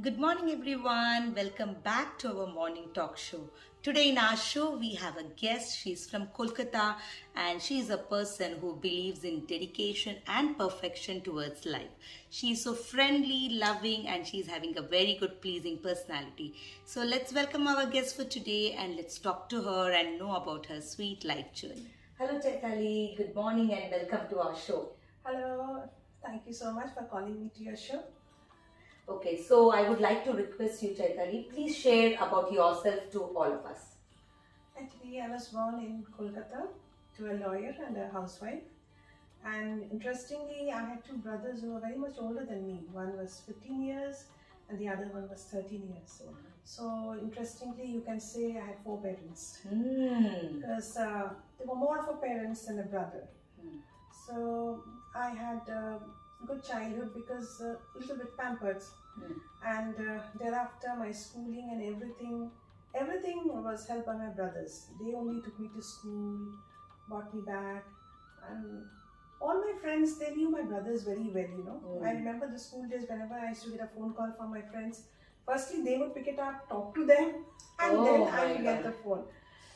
Good morning, everyone. Welcome back to our morning talk show. Today, in our show, we have a guest. She's from Kolkata and she's a person who believes in dedication and perfection towards life. She's so friendly, loving, and she's having a very good, pleasing personality. So, let's welcome our guest for today and let's talk to her and know about her sweet life journey. Hello, Chaitali. Good morning and welcome to our show. Hello, thank you so much for calling me to your show. Okay, so I would like to request you, Chaitali, please share about yourself to all of us. Actually, I was born in Kolkata to a lawyer and a housewife. And interestingly, I had two brothers who were very much older than me. One was 15 years and the other one was 13 years. So interestingly, you can say I had four parents. Because they were more of a parents than a brother. So I had a good childhood because a little bit pampered. And thereafter my schooling and everything was helped by my brothers. They only took me to school, brought me back, and all my friends, they knew my brothers very well. I remember the school days whenever I used to get a phone call from my friends, firstly they would pick it up, talk to them, and then I would get the phone.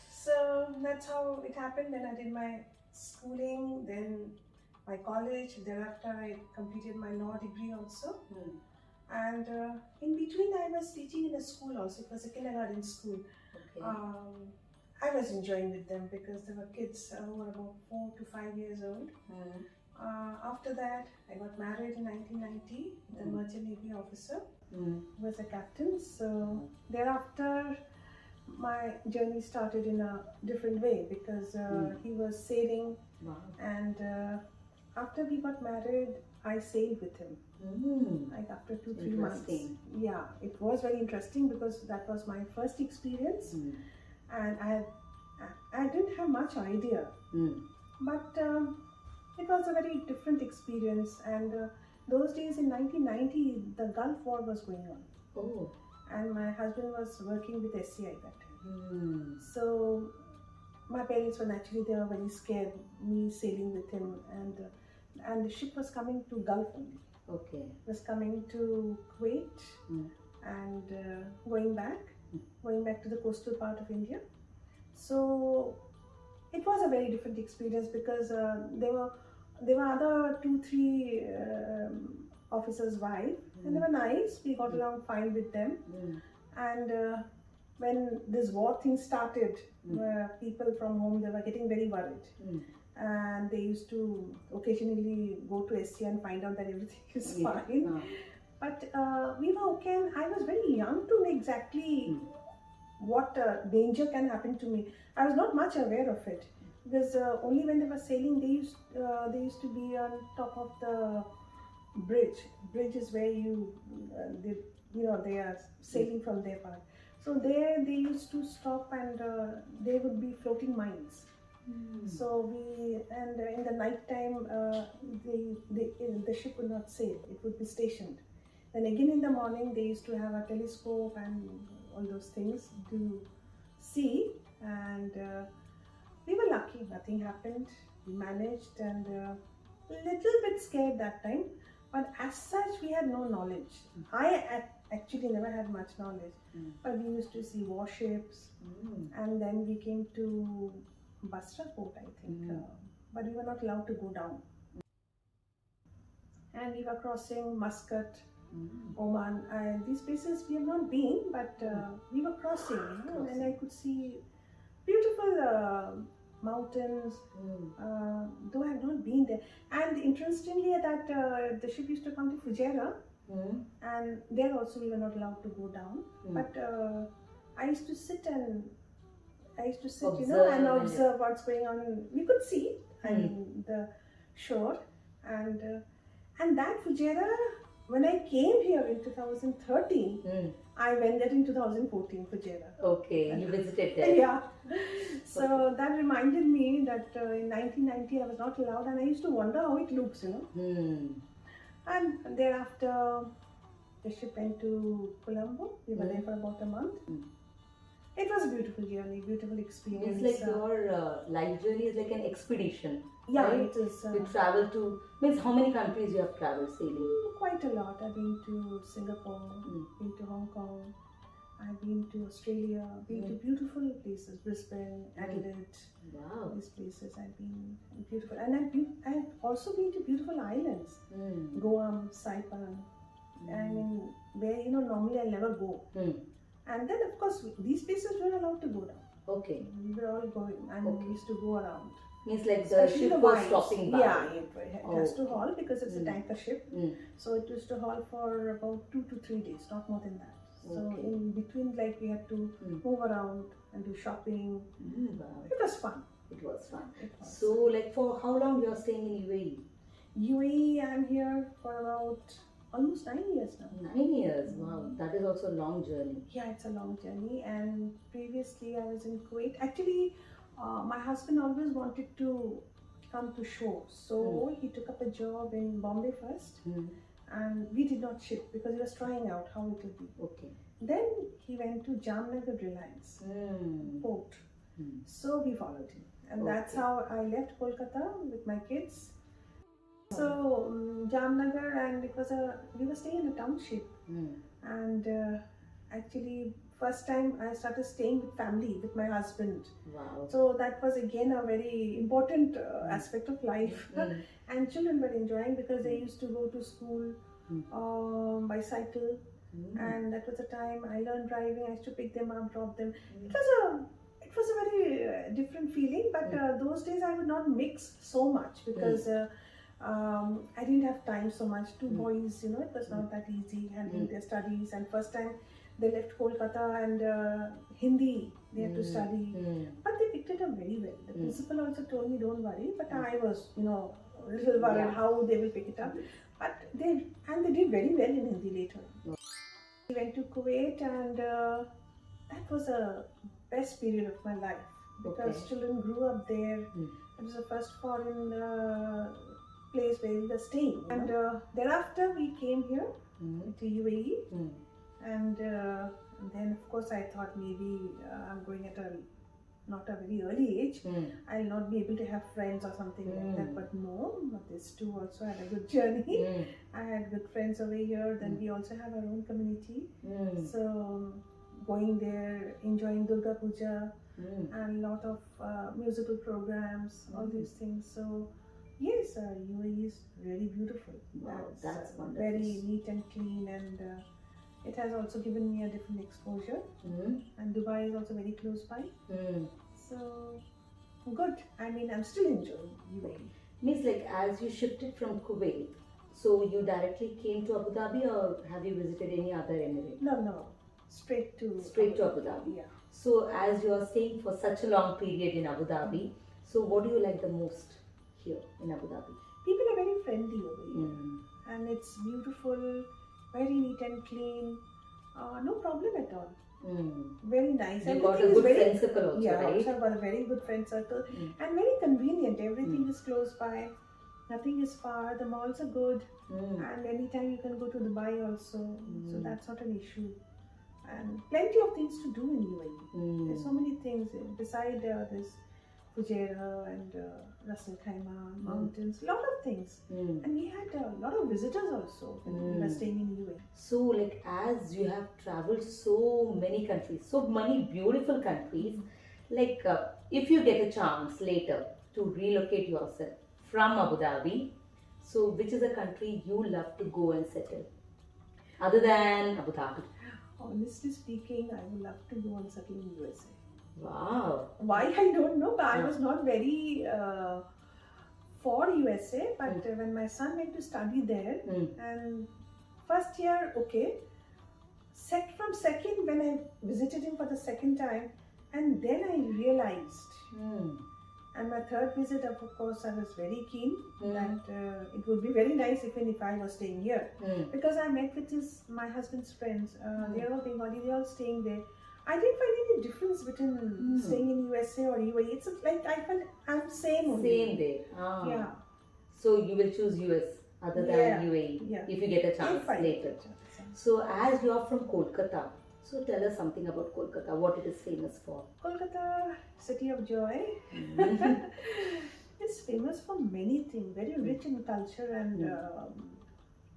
So that's how it happened. Then I did my schooling, then my college, thereafter I completed my law degree also. And in between I was teaching in a school also. It was a kindergarten school. Okay. I was enjoying with them because there were kids who were about 4 to 5 years old. After that I got married in 1990 with a merchant navy officer who was a captain. So thereafter my journey started in a different way because he was sailing. And after we got married, I sailed with him. Like after 2-3 months. Yeah, it was very interesting because that was my first experience. And I didn't have much idea. But it was a very different experience. And those days in 1990, the Gulf War was going on. And my husband was working with SCI that time. So my parents were naturally, they were very scared me sailing with him, and the ship was coming to Gulf only. Okay. It was coming to Kuwait and going back to the coastal part of India. So it was a very different experience because there were other 2-3 officers' wives, and they were nice. We got along fine with them. And when this war thing started, people from home, they were getting very worried. And they used to occasionally go to SC and find out that everything is fine. But we were okay, and I was very young to know exactly what danger can happen to me. I was not much aware of it because only when they were sailing, they used to be on top of the bridge. Bridge is where they are sailing from their part. So there they used to stop, and they would be floating mines. So in the night time, the ship would not sail; it would be stationed. Then again in the morning, they used to have a telescope and all those things to see. And we were lucky; nothing happened. We managed, and a little bit scared that time. But as such, we had no knowledge. I actually never had much knowledge. But we used to see warships, and then we came to Basra port, I think, but we were not allowed to go down. And we were crossing Muscat, Oman, and these places we have not been, but we were crossing, and I could see beautiful mountains, though I have not been there. And interestingly, that the ship used to come to Fujairah, and there also we were not allowed to go down. But I used to sit, and observe what's going on. We could see, the shore, and that Fujairah, when I came here in 2013, I went there in 2014, Fujairah. Okay, you visited there. Yeah. So that reminded me that in 1990 I was not allowed, and I used to wonder how it looks, And thereafter, the ship went to Colombo. We were there for about a month. It was a beautiful journey, beautiful experience. It's like your life journey is like an expedition. Yeah, right? it is. You travel to, means how many countries you have traveled sailing? Quite a lot. I've been to Singapore, been to Hong Kong, I've been to Australia, been to beautiful places, Brisbane, Adelaide. Wow. These places I've been beautiful. And I've also been to beautiful islands. Guam, Saipan. I mean, where, you know, normally I'll never go. And then, of course, these places we're allowed to go down. Okay. We were all going and we used to go around. Means like the Especially ship the was wines. stopping by. Yeah, it has to haul because it's a tanker ship. Mm. So it used to haul for about 2 to 3 days, not more than that. So Okay. in between, like, we had to move around and do shopping. Wow. It was fun. It was fun. It was. So, like, for how long you are staying in UAE? UAE, I'm here for about almost 9 years now. 9 years. Wow, that is also a long journey. Yeah, it's a long journey. And previously, I was in Kuwait. Actually, my husband always wanted to come to shore, so he took up a job in Bombay first, and we did not ship because he was trying out how it would be. Okay. Then he went to Jamnagar Reliance port, so we followed him, and that's how I left Kolkata with my kids. So Jamnagar, and we were staying in a township, and actually first time I started staying with family with my husband. Wow. So that was again a very important aspect of life. And children were enjoying because they used to go to school by cycle, and that was the time I learned driving. I used to pick them up, drop them. It was a very different feeling, but those days I would not mix so much because I didn't have time so much. Two boys, you know, it was not that easy handling their studies, and first time they left Kolkata and Hindi they had to study, but they picked it up very well. The principal also told me don't worry, but I was, you know, a little worried how they will pick it up, but they did very well in Hindi later. We went to Kuwait, and that was a best period of my life because children grew up there. It was the first foreign place where we were staying, and thereafter we came here to UAE. And then, of course, I thought maybe I'm going at not a very early age. I'll not be able to have friends or something like that. But no, this too also had a good journey. I had good friends over here. Then we also have our own community. So going there, enjoying Durga Puja, and a lot of musical programs, all these things. So yes, UAE is really beautiful. Wow, that's wonderful. Very neat and clean, and it has also given me a different exposure. And Dubai is also very close by. So good. I mean, I'm still enjoying UAE. Means like as you shifted from Kuwait, so you directly came to Abu Dhabi, or have you visited any other emirate? No. Straight to Abu Dhabi. Yeah. So as you are staying for such a long period in Abu Dhabi, so what do you like the most here in Abu Dhabi? People are very friendly over here, and it's beautiful, very neat and clean. No problem at all. Very nice. You got a good friend circle also, yeah, right? I've got a very good friend circle, and very convenient. Everything is close by. Nothing is far. The malls are good, and anytime you can go to Dubai also. So that's not an issue. And plenty of things to do in UAE. There's so many things beside this Fujairah and Ras Al Khaimah, mountains, a lot of things. And we had a lot of visitors also when we were staying in UAE. So like as you have traveled so many countries, so many beautiful countries, like if you get a chance later to relocate yourself from Abu Dhabi, so which is a country you love to go and settle other than Abu Dhabi? Honestly speaking, I would love to go and settle in USA. Wow. Why, I don't know, but I was not very for USA, but when my son went to study there, and first year, okay, from second, when I visited him for the second time, and then I realized, and my third visit, of course, I was very keen that it would be very nice even if I was staying here, because I met with my husband's friends. They're all Bengali, they're all staying there. I didn't find any difference between staying in USA or UAE. It's like I felt I'm same only. Same there. Yeah. So you will choose US other than UAE if you get a chance later. So as you are from Kolkata, So tell us something about Kolkata, what it is famous for. Kolkata, city of joy, is famous for many things. Very rich in culture and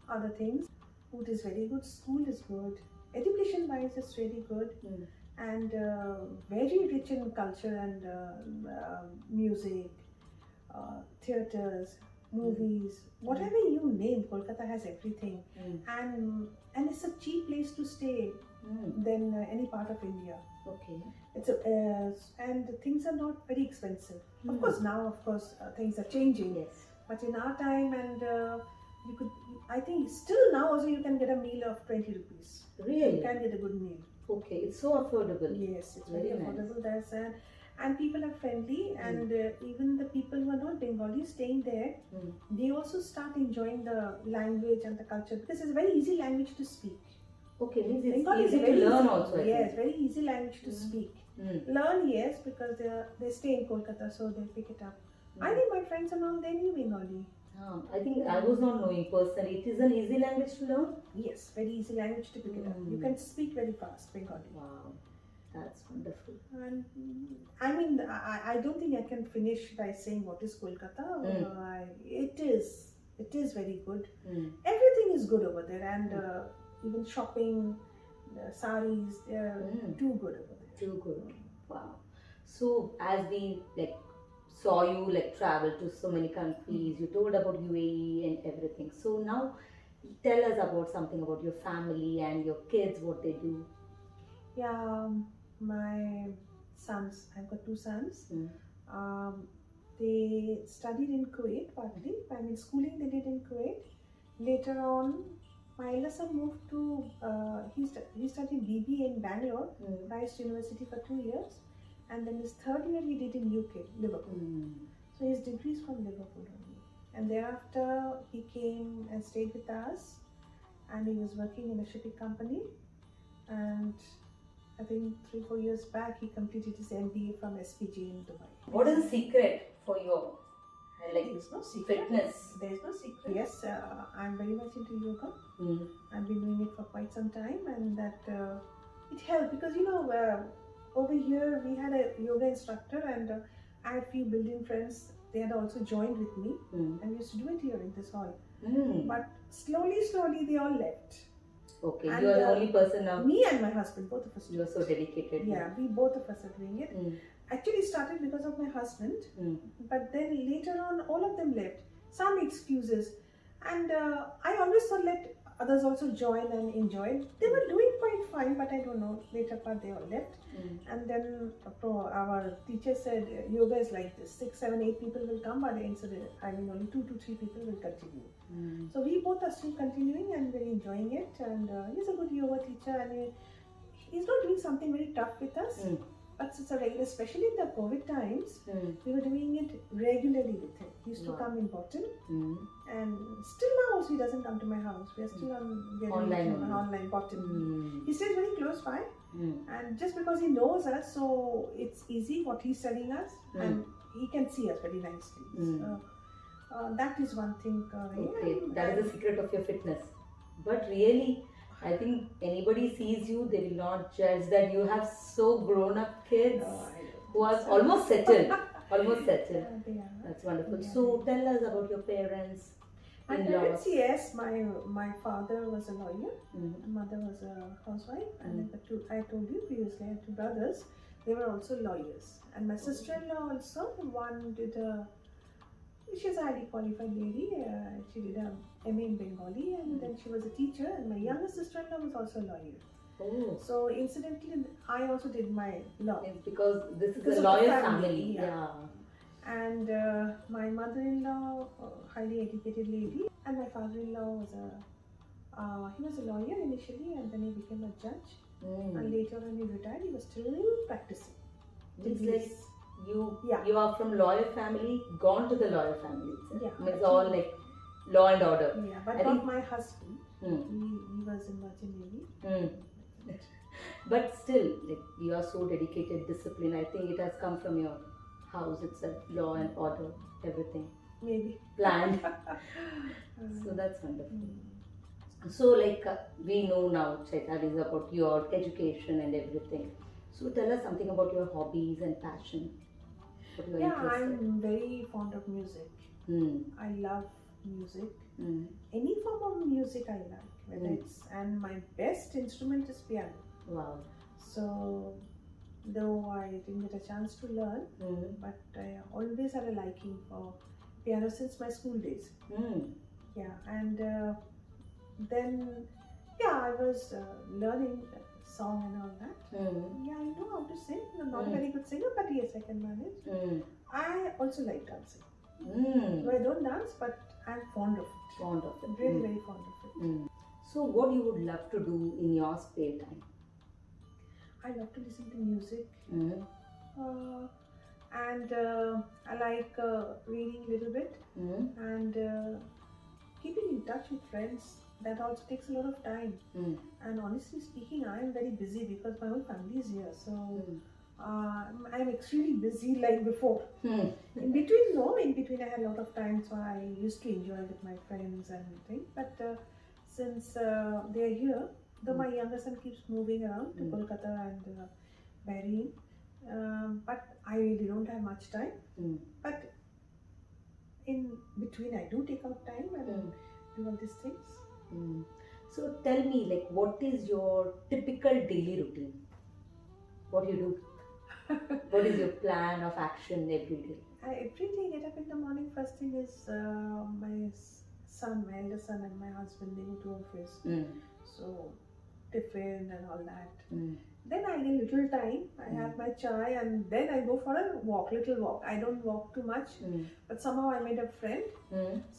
other things. Food is very good. School is good. Education wise, it's really good. And very rich in culture and music, theaters, movies, whatever you name, Kolkata has everything. And it's a cheap place to stay than any part of India. Okay. It's a and things are not very expensive. Of course, now things are changing. Yes. But in our time, and you could, I think, still now also you can get a meal of 20 rupees. Really? You can get a good meal. Okay, it's so affordable. Yes, it's very Very affordable. There's and people are friendly, and even the people who are not Bengali staying there, they also start enjoying the language and the culture because it's a very easy language to speak. Okay, means it's Bengali is easy a very to learn easy, also. I yes, think. very easy language to speak. Learn, yes, because they stay in Kolkata, so they pick it up. I think my friends and all, they knew Bengali. I think I was not knowing personally. It is an easy language to learn. Yes, very easy language to pick it up. You can speak very fast Bengali. Wow, that's wonderful. And I mean, I don't think I can finish by saying what is Kolkata. It is very good. Everything is good over there, and even shopping, saris, they're too good over there. Too good. Wow. So as we saw you travel to so many countries, you told about UAE and everything. So now tell us about something about your family and your kids, what they do. Yeah, my sons, I've got two sons. They studied in Kuwait partly. I mean, schooling they did in Kuwait. Later on, my eldest son moved to, he studied BBA in Bangalore, Christ University for 2 years. And then his third year he did in UK, Liverpool. So his degree is from Liverpool only. And thereafter he came and stayed with us, and he was working in a shipping company. And I think 3-4 years back he completed his MBA from SPG in Dubai. What is the secret for your There's no secret. fitness? There's no secret. Yes, I'm very much into yoga. I've been doing it for quite some time, and that it helped because over here we had a yoga instructor, and I had few building friends. They had also joined with me, and we used to do it here in this hall. But slowly they all left. Okay, And, you are the only person now. Me and my husband, both of us. You are so dedicated. Yeah, we both of us are doing it. Actually started because of my husband, but then later on all of them left. Some excuses, and I always thought let others also join and enjoy. They were doing quite fine, but I don't know, later part they all left. And then our teacher said yoga is like this, 6, 7, 8 people will come, but only 2 to 3 people will continue. So we both are still continuing and very enjoying it, and he's a good yoga teacher, and he's not doing something very tough with us. But it's a regular, especially in the COVID times, we were doing it regularly with him. He used to come in Boston, and still now also he doesn't come to my house. We are still online Boston. He stays very close by, and just because he knows us, so it's easy what he's telling us, and he can see us very nicely. That is one thing. Okay, that is the secret of your fitness. But really, I think anybody sees you, they will not judge that you have so grown up kids who are almost settled. That's wonderful. So tell us about your parents. My parents, yes, my father was a lawyer, my mother was a housewife, and I told you previously I had 2 brothers. They were also lawyers, and my sister-in-law also. One did she's a highly qualified lady. She did a MA in Bengali, and then she was a teacher. And my younger sister-in-law was also a lawyer. Oh. So incidentally, I also did my law. It's because this is a lawyer family. Yeah. And my mother-in-law, highly educated lady, and my father-in-law was a lawyer initially, and then he became a judge. And later when he retired, he was still practicing. It's like you are from lawyer family, gone to the lawyer family. It's all like law and order. Yeah, but not my husband. He was in Merchant Navy. But still, you are so dedicated, disciplined. I think it has come from your house itself, law and order, everything. Maybe. Planned. So that's wonderful. So, we know now, Chaitali, is about your education and everything. So, tell us something about your hobbies and passion. What you are Yeah, interested. I'm very fond of music. Hmm. I love music. Hmm. Any form of music I like, whether Hmm. it's, and my best instrument is piano. Wow. So, though I didn't get a chance to learn, Hmm. but I always had a liking for piano since my school days. Hmm. Yeah, and then yeah, I was learning song and all that. Hmm. Yeah, I know how to sing. I'm not a Hmm. very good singer, but yes, I can manage. Hmm. I also like dancing. Hmm. So I don't dance, but I'm fond of it. Fond of it. Really, Hmm. very fond of it. Hmm. So, what you would love to do in your spare time? I love to listen to music, Hmm. uh, and I like reading a little bit, Hmm. and keeping in touch with friends. That also takes a lot of time. Hmm. And honestly speaking, I am very busy because my whole family is here. So Hmm. I'm extremely busy like before. Hmm. In between, no, in between I had a lot of time, so I used to enjoy with my friends and everything. But since they're here, though my younger son keeps moving around to Kolkata and Bahrain, but I really don't have much time. Hmm. But in between, I do take out time and do all these things. Hmm. So, tell me, what is your typical daily routine? What you do? What is your plan of action every day? I every day get up in the morning. First thing is my son, my elder son, and my husband. They go to office, Mm. so tiffin and all that. Mm. Then I get little time. I have my chai, and then I go for a walk, little walk. I don't walk too much, but somehow I made a friend.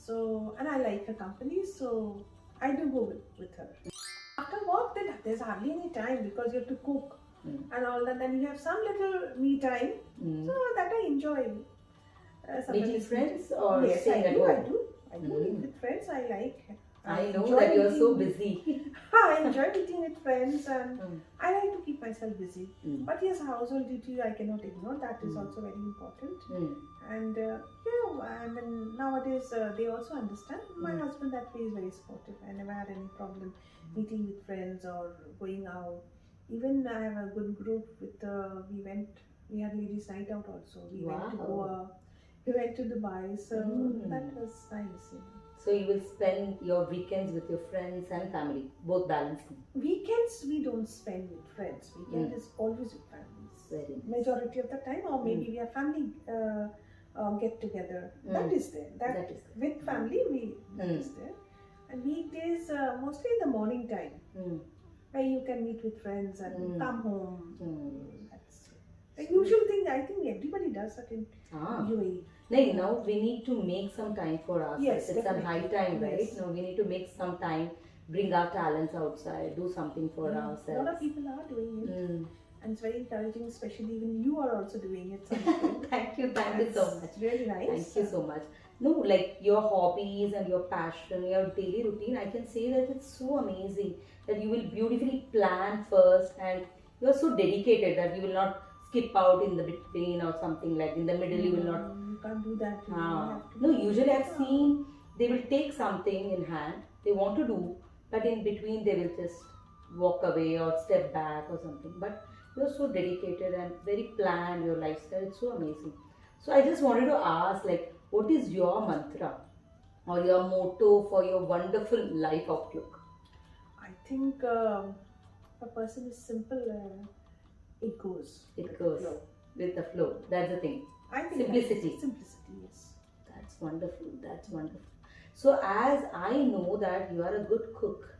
So, and I like her company, so I do go with her. After walk, then there's hardly any time because you have to cook and all that. Then you have some little me time, so that I enjoy. Meeting friends or yes, staying at home? I do meet with friends. I like. I know enjoy that you are so meeting- busy. I enjoy meeting with friends and I like to keep myself busy. But yes, household duty I cannot ignore. That is also very important. And I mean nowadays they also understand. My husband that way is very supportive. I never had any problem meeting with friends or going out. Even I have a good group with. We had ladies' night out also. We went to Goa. We went to Dubai. So that was nice. So you will spend your weekends with your friends and family, both balancing. Weekends we don't spend with friends. Weekend is always with families. Very nice. Majority of the time, or maybe we have family get together. That is there. That is there. With family that is there. And weekdays mostly in the morning time, where you can meet with friends and come home. That's the usual thing. I think everybody does that in UAE. Now we need to make some time for ourselves. Yes, it's a high time, right? Yes. Now we need to make some time, bring our talents outside, do something for ourselves. A lot of people are doing it. And it's very encouraging, especially when you are also doing it. Thank you so much. It's really nice. Thank you so much. No, your hobbies and your passion, your daily routine, I can say that it's so amazing that you will beautifully plan first and you're so dedicated that you will not skip out in the between or something in the middle. You will not. You can't do that. No, usually I've seen they will take something in hand, they want to do, but in between they will just walk away or step back or something. But you're so dedicated and very planned, your lifestyle, it's so amazing. So I just wanted to ask, what is your mantra or your motto for your wonderful life outlook? I think a person is simple. It goes. It goes with the flow. That's the thing. I think simplicity. Simplicity, yes. That's wonderful. That's wonderful. So as I know that you are a good cook,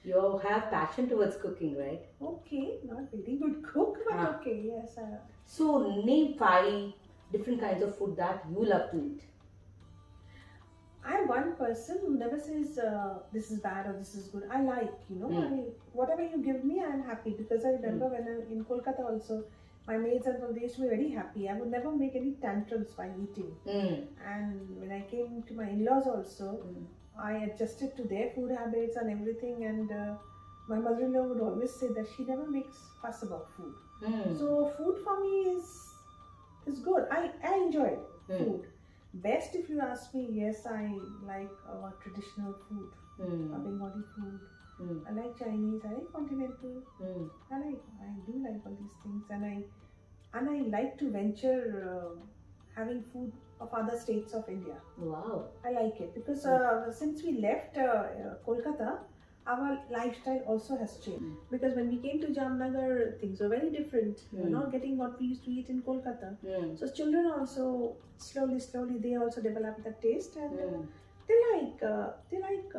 you have passion towards cooking, right? Okay, not very good cook, but okay, yes. So name 5 different kinds of food that you love to eat. I am one person who never says this is bad or this is good. I like, whatever you give me, I am happy because I remember when I in Kolkata also, my maids and all, they used to be very happy. I would never make any tantrums while eating. And when I came to my in-laws also, I adjusted to their food habits and everything. And my mother-in-law would always say that she never makes fuss about food. So food for me is good. I enjoy food. Best if you ask me, yes, I like our traditional food. Bengali food. Mm. I like Chinese. I like continental. Mm. I do like all these things, and I like to venture having food of other states of India. Wow. I like it because since we left Kolkata, our lifestyle also has changed. Mm. Because when we came to Jamnagar, things were very different. We're Mm. not getting what we used to eat in Kolkata. Mm. So children also slowly they also develop that taste, and Mm. they like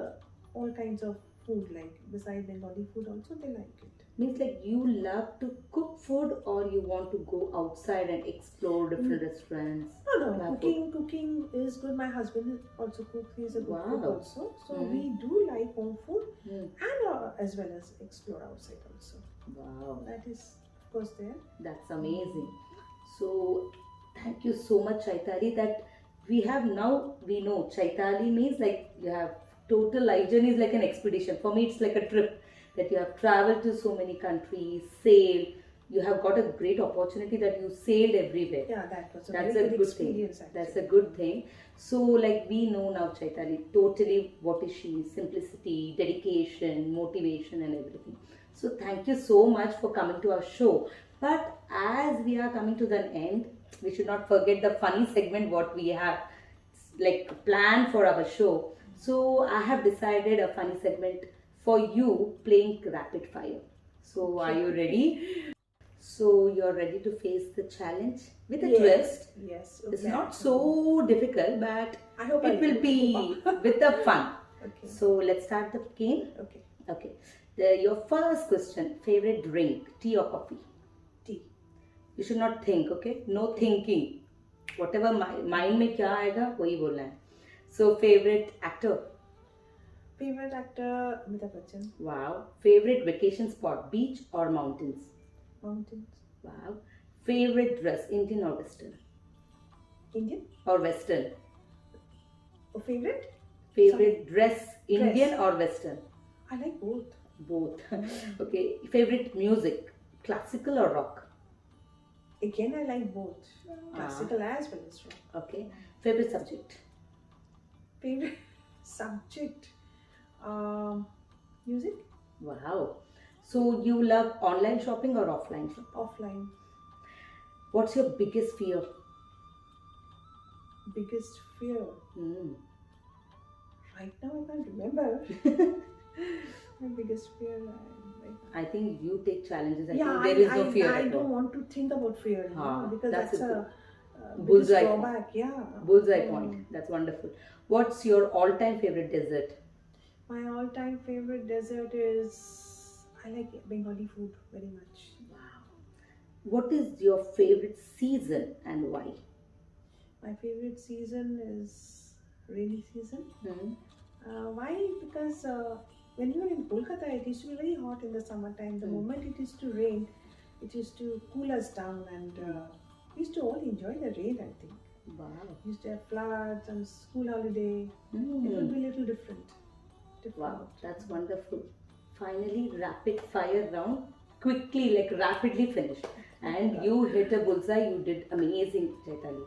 all kinds of food. Like besides Bengali food, also they like it. Means like you love to cook food or you want to go outside and explore different restaurants? No, Try cooking is good. My husband also cooks. He's a good cook Wow. also. So Mm. we do like home food, Mm. and as well as explore outside also. Wow. That is of course there. That's amazing. So, thank you so much, Chaitali. That we have now, we know Chaitali means like you have total life journey is like an expedition. For me, it's like a trip that you have traveled to so many countries, sailed. You have got a great opportunity that you sailed everywhere. Yeah, that was a That's very a good good thing. experience. Actually. That's a good thing. So, like we know now, Chaitali, totally what is she? Simplicity, dedication, motivation, and everything. So, thank you so much for coming to our show. But as we are coming to the end, we should not forget the funny segment what we have like planned for our show. So, I have decided a funny segment for you playing rapid fire. So, are you ready? So you're ready to face the challenge with a twist. Yes. It's okay. not so difficult, but I hope it will be with the fun. Okay. So let's start the game. Okay. Okay. Your first question: favorite drink, tea or coffee? Tea. You should not think. Okay, no thinking. Whatever mind में क्या आएगा वही बोलना है. So favorite actor? Favorite actor Amitabh Bachchan. Wow. Favorite vacation spot, beach or mountains? Mountains. Wow. Favorite dress, Indian or Western? Indian. Or Western? Oh, favorite? Favorite dress, Indian or Western? I like both. Both. Okay. Favorite music, classical or rock? Again, I like both. Classical as well as rock. Okay. Favorite subject? Favorite subject? Music? Wow. So you love online shopping or offline shopping? Offline. What's your biggest fear? Biggest fear? Right now I can't remember. My biggest fear. I think you take challenges. I Yeah, think there is no fear I at don't all. want to think about fear because that's a bullseye drawback. Yeah. Bullseye point. That's wonderful. What's your all-time favorite dessert? My all-time favorite dessert is I like Bengali food very much. Wow. What is your favorite season and why? My favorite season is rainy season. Why? Because when you were in Kolkata, it used to be very hot in the summertime. The moment it used to rain, it used to cool us down, and we used to all enjoy the rain. I think. Wow. We used to have floods and school holiday. It would be a little different. Wow, that's wonderful. Finally, rapid fire round, quickly, like rapidly finished. And you hit a bullseye, you did amazing, Chaitali.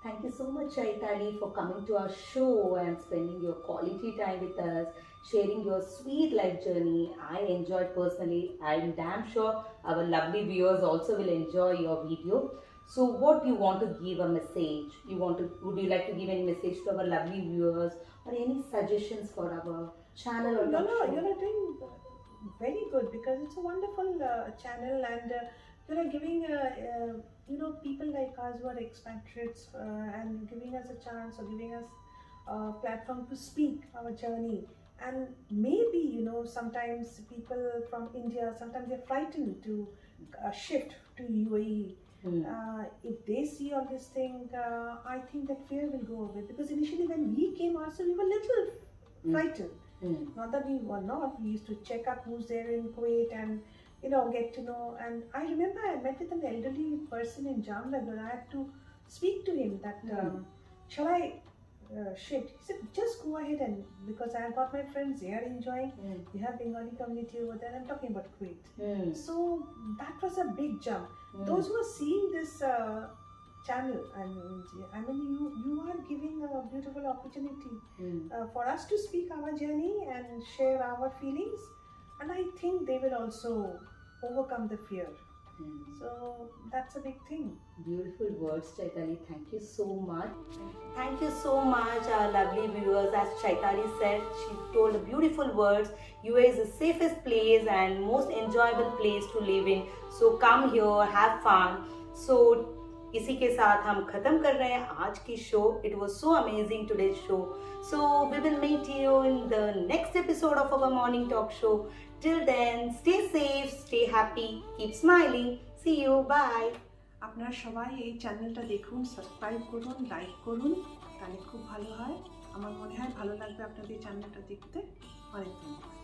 Thank you so much, Chaitali, for coming to our show and spending your quality time with us, sharing your sweet life journey. I enjoyed personally. I'm damn sure our lovely viewers also will enjoy your video. So what you want to give a message? Would you like to give any message to our lovely viewers or any suggestions for our channel or talk show? You're doing very good because it's a wonderful channel, and you're giving people like us who are expatriates and giving us a chance or giving us a platform to speak our journey. And maybe sometimes people from India, sometimes they're frightened to shift to UAE. If they see all this thing, I think that fear will go away, because initially when we came also we were little frightened. Not that we were not. We used to check up who's there in Kuwait and get to know. And I remember I met with an elderly person in Jamnagar. I had to speak to him that shall I shift? He said just go ahead, and because I have got my friends there enjoying. We have Bengali community over there. I'm talking about Kuwait. So that was a big jump. Those who are seeing this channel, I mean you are giving a beautiful opportunity for us to speak our journey and share our feelings, and I think they will also overcome the fear. So that's a big thing. Beautiful words, Chaitali. Thank you so much. Thank you so much, our lovely viewers. As Chaitali said, she told beautiful words. UAE is the safest place and most enjoyable place to live in. So come here, have fun. So इसी के साथ हम खत्म कर रहे हैं आज की show. It was so amazing today's show. So we will meet you in the next episode of our morning talk show. Till then, stay safe, stay happy, keep smiling. See you. Bye. আপনারা সবাই এই চ্যানেলটা দেখুন, subscribe করুন, like করুন, তাহলে খুব ভালো হয়। আমার মনে হয় ভালো লাগবে আপনাদের চ্যানেলটা দেখতে। অনেক ধন্যবাদ।